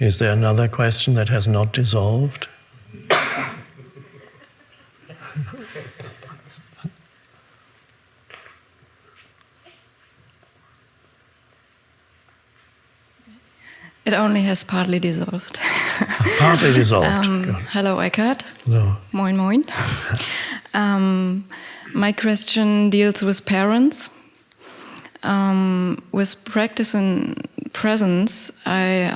Is there another question that has not dissolved? It only has partly dissolved. Partly dissolved. Hello, Eckhart. Hello. Moin, moin. My question deals with parents. With practice in presence, I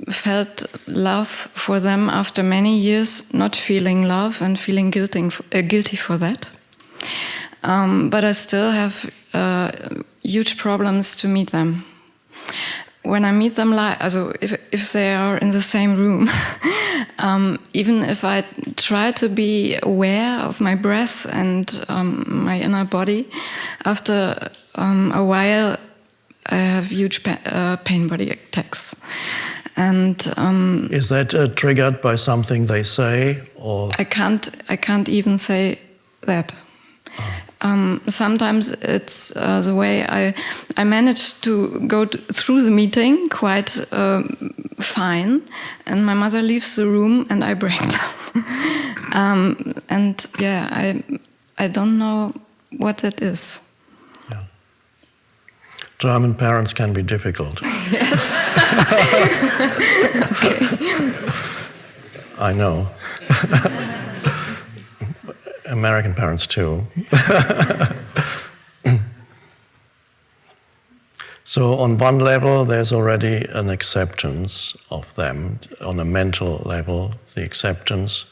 felt love for them after many years not feeling love and feeling guilty for that. But I still have huge problems to meet them. When I meet them if they are in the same room, even if I try to be aware of my breath and my inner body, after a while I have huge pain body attacks. And is that triggered by something they say, or I can't even say that. Sometimes it's the way I manage to go through the meeting quite fine, and my mother leaves the room and I break down. And yeah, I don't know what that is. Yeah. German parents can be difficult. Yes. Okay. I know. American parents too. So on one level, there's already an acceptance of them. On a mental level, the acceptance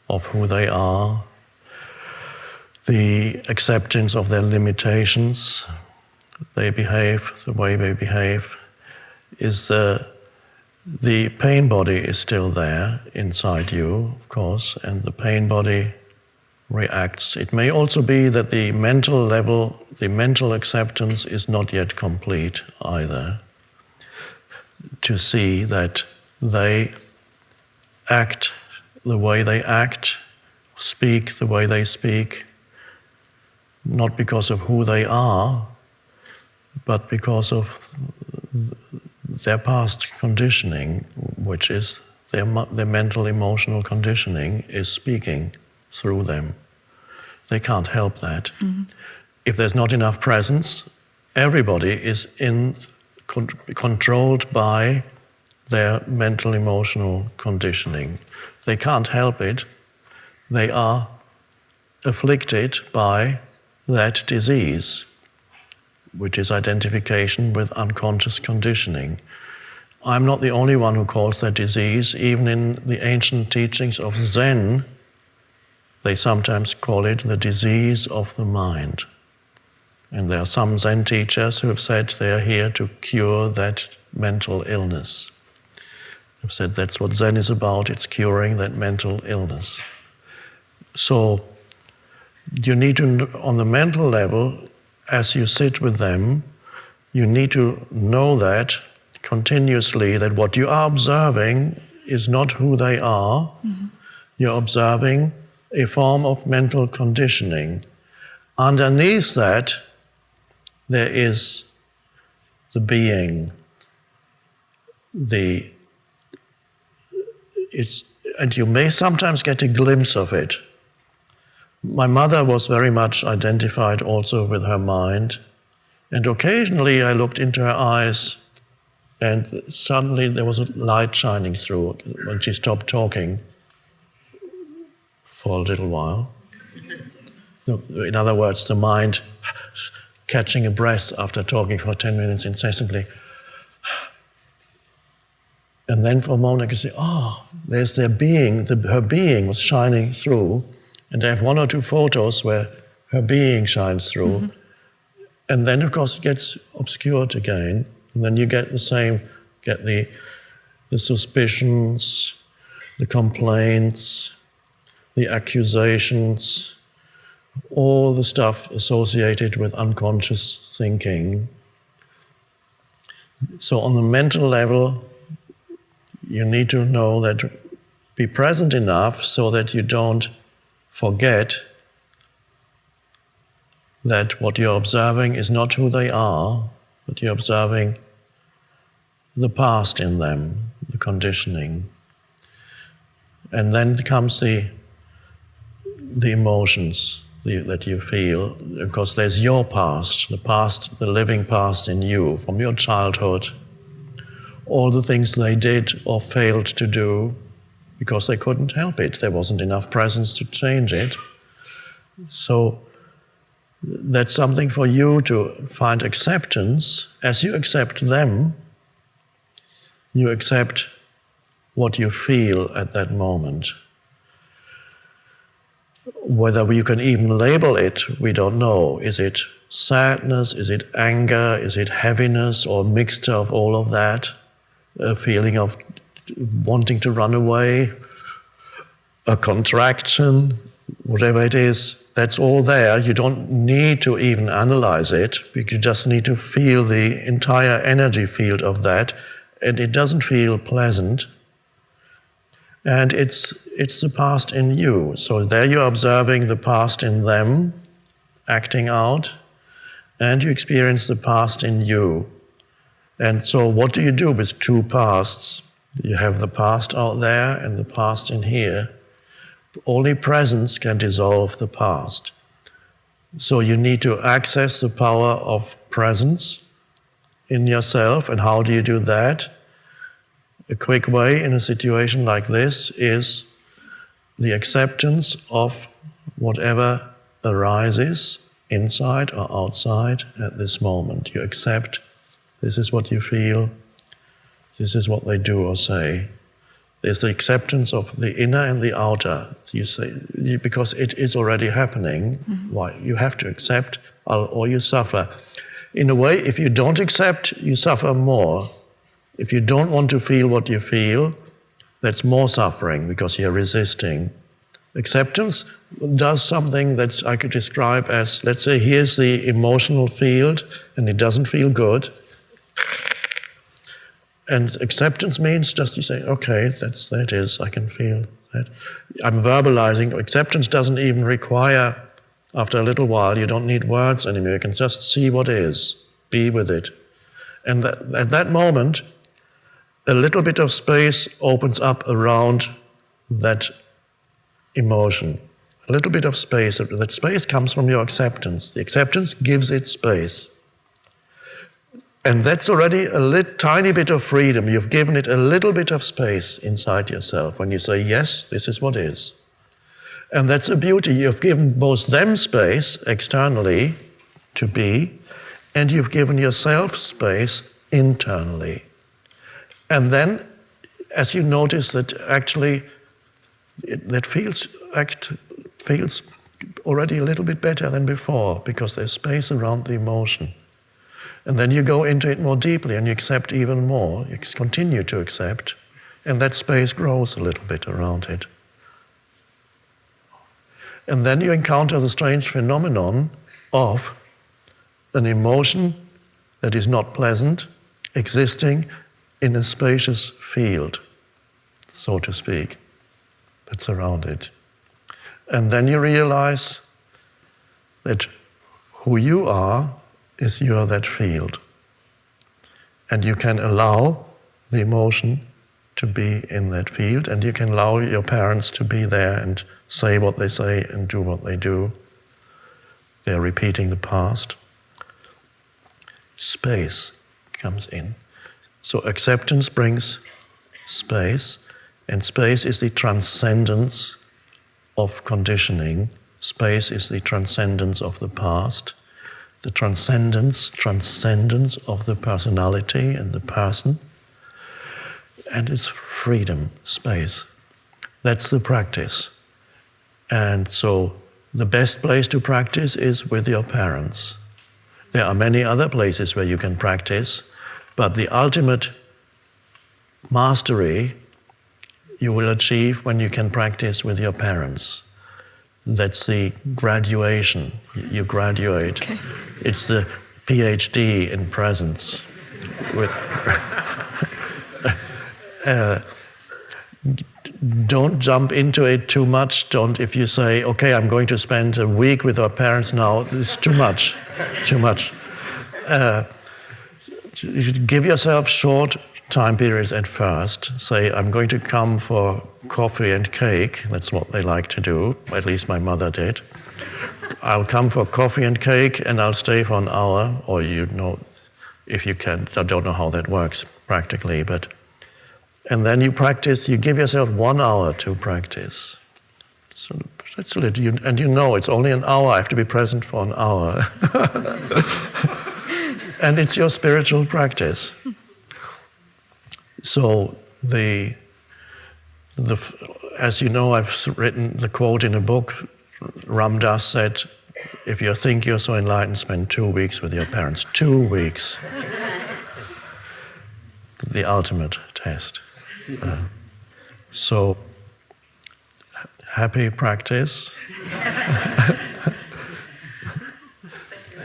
of who they are, the acceptance of their limitations, they behave the way they behave, is the pain body is still there inside you, of course, and the pain body reacts. It may also be that the mental level, the mental acceptance is not yet complete either. To see that they act the way they act, speak the way they speak, not because of who they are, but because of their past conditioning, which is their mental emotional conditioning is speaking through them. They can't help that. Mm-hmm. If there's not enough presence, everybody is controlled by their mental emotional conditioning. They can't help it. They are afflicted by that disease, which is identification with unconscious conditioning. I'm not the only one who calls that disease. Even in the ancient teachings of Zen, they sometimes call it the disease of the mind. And there are some Zen teachers who have said they are here to cure that mental illness. They've said that's what Zen is about, it's curing that mental illness. So you need to, on the mental level, as you sit with them, you need to know that continuously, that what you are observing is not who they are. Mm-hmm. You're observing a form of mental conditioning. Underneath that, there is the being, and you may sometimes get a glimpse of it. My mother was very much identified also with her mind, and occasionally I looked into her eyes and suddenly there was a light shining through when she stopped talking for a little while. In other words, the mind catching a breath after talking for 10 minutes incessantly. And then for a moment I could say, there's their being, her being was shining through. And I have one or two photos where her being shines through. Mm-hmm. And then, of course, it gets obscured again. And then you get the suspicions, the complaints, the accusations, all the stuff associated with unconscious thinking. So on the mental level, you need to know that, be present enough so that you don't forget that what you're observing is not who they are, but you're observing the past in them, the conditioning. And then comes the emotions that you feel, because there's your past, the living past in you, from your childhood, all the things they did or failed to do because they couldn't help it. There wasn't enough presence to change it. So that's something for you to find acceptance. As you accept them, you accept what you feel at that moment. Whether you can even label it, we don't know. Is it sadness? Is it anger? Is it heaviness, or a mixture of all of that? A feeling of wanting to run away, a contraction, whatever it is, that's all there. You don't need to even analyze it. You just need to feel the entire energy field of that, and it doesn't feel pleasant. And it's the past in you. So there you're observing the past in them, acting out, and you experience the past in you. And so what do you do with two pasts? You have the past out there and the past in here. Only presence can dissolve the past. So you need to access the power of presence in yourself. And how do you do that? A quick way in a situation like this is the acceptance of whatever arises inside or outside at this moment. You accept this is what you feel, this is what they do or say. There's the acceptance of the inner and the outer. You say, because it is already happening, why? You have to accept or you suffer. In a way, if you don't accept, you suffer more. If you don't want to feel what you feel, that's more suffering because you're resisting. Acceptance does something that I could describe as, let's say, here's the emotional field and it doesn't feel good. And acceptance means just you say, okay, there it is, I can feel that. I'm verbalizing. Acceptance doesn't even require, after a little while, you don't need words anymore. You can just see what is, be with it. And at that moment, a little bit of space opens up around that emotion. A little bit of space. That space comes from your acceptance. The acceptance gives it space. And that's already a tiny bit of freedom. You've given it a little bit of space inside yourself when you say, yes, this is what is. And that's a beauty. You've given both them space externally to be, and you've given yourself space internally. And then, as you notice that actually that feels already a little bit better than before because there's space around the emotion. And then you go into it more deeply and you accept even more. You continue to accept, and that space grows a little bit around it. And then you encounter the strange phenomenon of an emotion that is not pleasant existing in a spacious field, so to speak, that's around it. And then you realize that who you are is you are that field. And you can allow the emotion to be in that field, and you can allow your parents to be there and say what they say and do what they do. They're repeating the past. Space comes in. So acceptance brings space, and space is the transcendence of conditioning. Space is the transcendence of the past, the transcendence of the personality and the person, and it's freedom, space. That's the practice. And so the best place to practice is with your parents. There are many other places where you can practice, but the ultimate mastery you will achieve when you can practice with your parents. That's the graduation. You graduate. Okay. It's the PhD in presence. Don't jump into it too much. If you say, okay, I'm going to spend a week with our parents now, it's too much. You should give yourself short time periods at first. Say, I'm going to come for coffee and cake. That's what they like to do. At least my mother did. I'll come for coffee and cake, and I'll stay for an hour, or if you can. I don't know how that works practically, and then you practice. You give yourself 1 hour to practice. So that's a little, and it's only an hour. I have to be present for an hour, and it's your spiritual practice. So as you know, I've written the quote in a book. Ram Dass said, if you think you're so enlightened, spend 2 weeks with your parents. 2 weeks. The ultimate test. So, happy practice.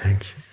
Thank you.